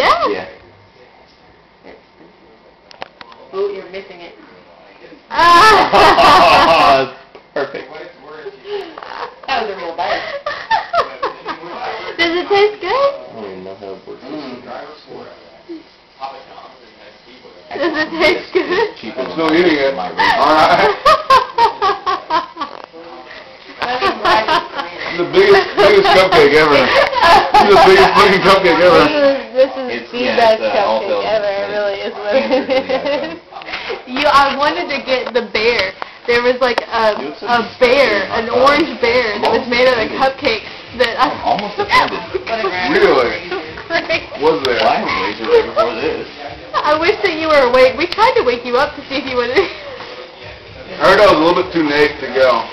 Yeah. Yeah. Oh, you're missing it. Ah. Perfect. That was a real bite. Does it taste good? I don't even know how it works. Does it taste good? Cheaper I'm than still eating it. my Alright. The biggest cupcake ever. This is the biggest fucking cupcake ever. This is It's- the yeah, best it's, all cupcake filled ever. It with really is what cancer it for the is. I wanted to get the bear. There was like a bear, an orange bear that was made out of cupcakes that I... I'm almost offended. Really? Was there? Well, I was lazy right before this. I wish that you were awake. We tried to wake you up to see if you would... I heard I was a little bit too naked to go.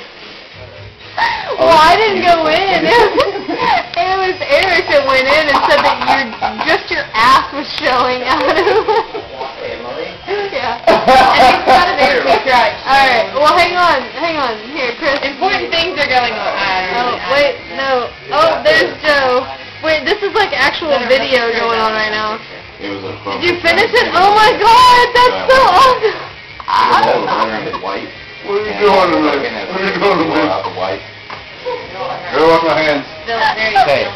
Well, I didn't go in. It was Eric that went in and said that your ass was showing out of it. Yeah. And it's not an air right. Alright, well hang on. Here, Chris. Important things are going on. Oh, wait, no. Oh, there's Joe. Wait, this is like actual video going on right now. It was a Did you finish it? Oh my god, that's so awesome. White. What are you doing tonight? What are you doing tonight? Out the white. Gotta wash my hands. Still very Hey.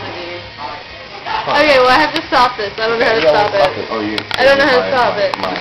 Okay, well I have to stop this. I don't know how to stop it. Oh, you. I don't know how to stop it. My